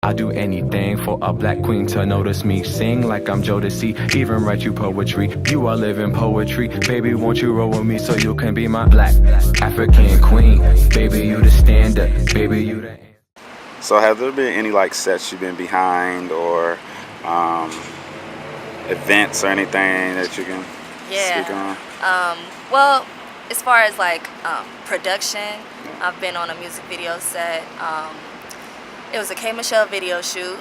I do anything for a black queen to notice me. Sing like I'm Jodeci, even write you poetry. You are living poetry. Baby, won't you roll with me so you can be my black African queen? Baby, you the standard. Baby, you the... So have there been any like sets you've been behind or events or anything that you can speak on? Well, as far as like production, I've been on a music video set. It was a K. Michelle video shoot.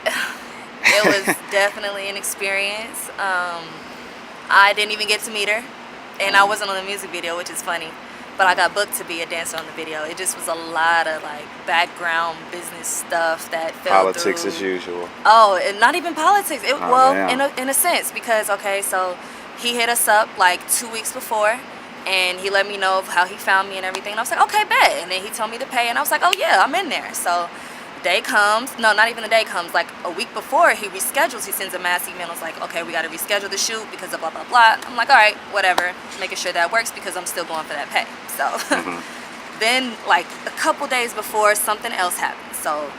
It was definitely an experience. I didn't even get to meet her, and I wasn't on the music video, which is funny. But I got booked to be a dancer on the video. It just was a lot of like background business stuff that fell Politics through. as usual. Oh, and not even politics. Damn. in a sense, because okay, so he hit us up like 2 weeks before, and he let me know of how he found me and everything. And I was like, okay, bet. And then he told me to pay, and I was like, oh yeah, I'm in there. So the day comes, no, not even the day comes, like a week before he reschedules, he sends a mass email. It's like, okay, we got to reschedule the shoot because of blah, blah, blah. I'm like, all right, whatever, making sure that works because I'm still going for that pay. So then like a couple days before, something else happened. So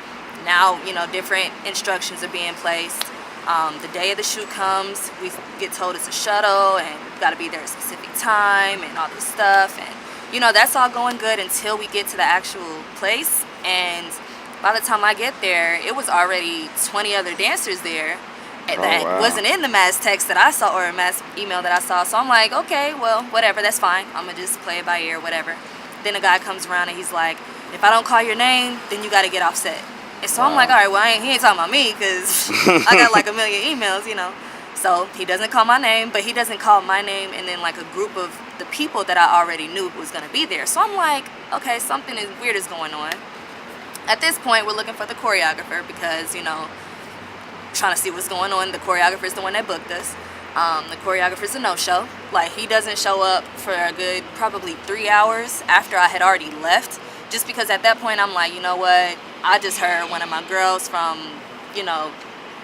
now, you know, different instructions are being placed. The day of the shoot comes, we get told it's a shuttle and we've got to be there at a specific time and all this stuff. And, you know, that's all going good until we get to the actual place. And by the time I get there, it was already 20 other dancers there that wasn't in the mass text that I saw or a mass email that I saw. So I'm like, okay, well, whatever, that's fine. I'm going to just play it by ear, whatever. Then a guy comes around and he's like, if I don't call your name, then you got to get off set. And so I'm like, all right, well, he ain't talking about me because I got like a million emails, you know. So he doesn't call my name, but he doesn't call my name and then like a group of the people that I already knew was going to be there. So I'm like, okay, something weird is going on. At this point, we're looking for the choreographer because, you know, trying to see what's going on. The choreographer is the one that booked us. The choreographer's a no-show. Like, he doesn't show up for a good probably 3 hours after I had already left. Just because at that point, I'm like, you know what? I just heard one of my girls from, you know,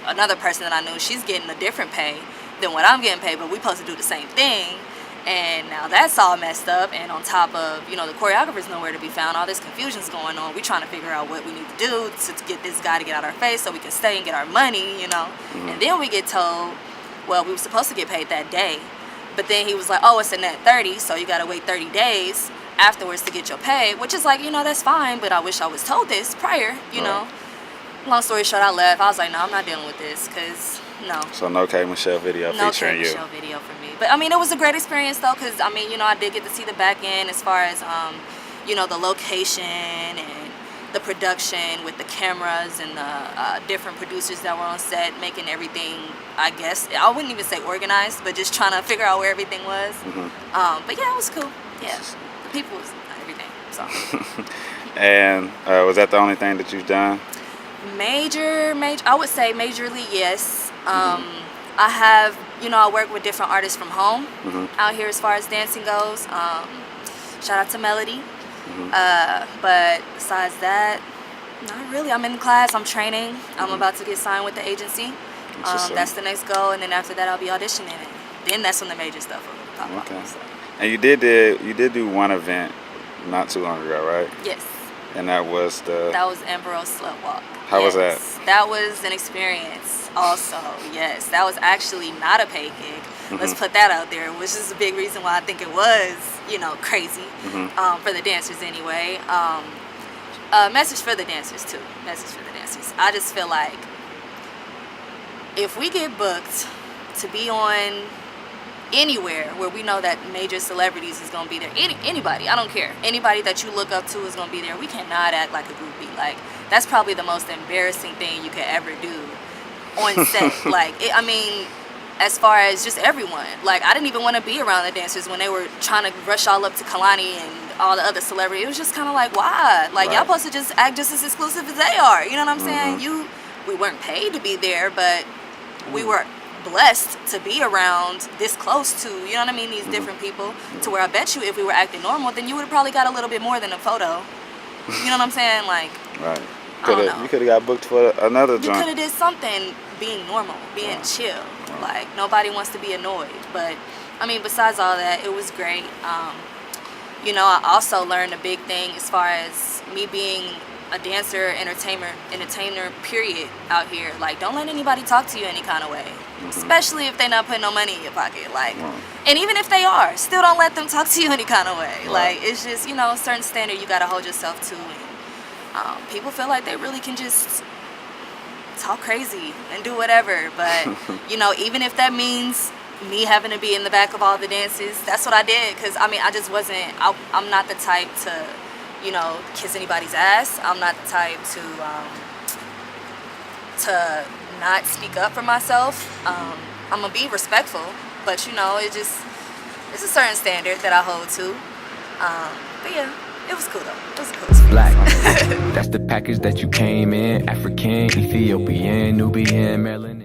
another person that I knew, she's getting a different pay than what I'm getting paid, but we supposed to do the same thing. And now that's all messed up, and on top of, you know, the choreographer's nowhere to be found, all this confusion's going on. We're trying to figure out what we need to do to get this guy to get out our face so we can stay and get our money, you know. And then we get told, well, we were supposed to get paid that day, but then he was like, oh, it's a net 30, so you gotta wait 30 days afterwards to get your pay, which is like, you know, that's fine, but I wish I was told this prior, you know. Long story short, I left. I was like, no, I'm not dealing with this, because no. So no K. Michelle video featuring you. No K. Michelle video for me. But I mean, it was a great experience though, because I mean, you know, I did get to see the back end as far as, you know, the location and the production with the cameras and the different producers that were on set, making everything, I guess, I wouldn't even say organized, but just trying to figure out where everything was. But yeah, it was cool. Yeah, the people was everything. So. And was that the only thing that you've done? Major, I would say majorly, yes. I have, you know, I work with different artists from home out here as far as dancing goes. Shout out to Melody. But besides that, not really. I'm in class, I'm training. I'm about to get signed with the agency. That's the next goal, and then after that I'll be auditioning. And then that's when the major stuff will pop up. So. And you did do one event not too long ago, right? Yes. And that was Ambrose Slut Walk. How was that? That was an experience also, yes. That was actually not a paid gig. Let's put that out there, which is a big reason why I think it was, you know, crazy for the dancers anyway. Message for the dancers too. Message for the dancers. I just feel like if we get booked to be on anywhere where we know that major celebrities is going to be there, anybody, I don't care, anybody that you look up to is going to be there, we cannot act like a groupie. Like, that's probably the most embarrassing thing you could ever do on set. Like, I mean, as far as just everyone, like, I didn't even want to be around the dancers when they were trying to rush all up to Kalani and all the other celebrities. It was just kind of like, why? Like, y'all supposed to just act just as exclusive as they are, you know what I'm saying? We weren't paid to be there, but we were blessed to be around this close to, you know what I mean, these different people, to where I bet you if we were acting normal, then you would have probably got a little bit more than a photo. You know what I'm saying? Like, you could have got booked for another joint. You could have did something being normal, being chill. Like, nobody wants to be annoyed. But, I mean, besides all that, it was great. You know, I also learned a big thing as far as me being a dancer, entertainer, period, out here. Like, don't let anybody talk to you any kind of way, especially if they're not putting no money in your pocket. Like, and even if they are, still don't let them talk to you any kind of way. Like, it's just, you know, a certain standard you gotta hold yourself to. And people feel like they really can just talk crazy and do whatever, but you know, even if that means me having to be in the back of all the dances, that's what I did. Because I mean, I just wasn't, I'm not the type to, you know, kiss anybody's ass. I'm not the type to not speak up for myself. I'm gonna be respectful, but you know, it's a certain standard that I hold to. But yeah, it was cool though. It was a cool experience. Black. That's the package that you came in. African, Ethiopian, Nubian, Melanin.